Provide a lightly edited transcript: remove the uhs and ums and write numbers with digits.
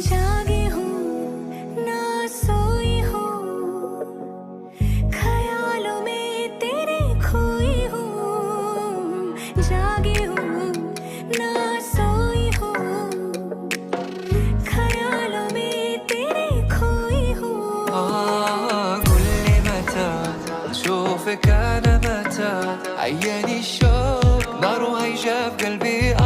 जागी हूँ ना सोई हूँ, ख्यालों में तेरे खोई हूँ। जागी हूँ ना सोई हूँ, ख्यालों में तेरे खोई हूँ। قل لي متى أشوفك أنا، متى عياني الشوق نار هيجا في قلبي.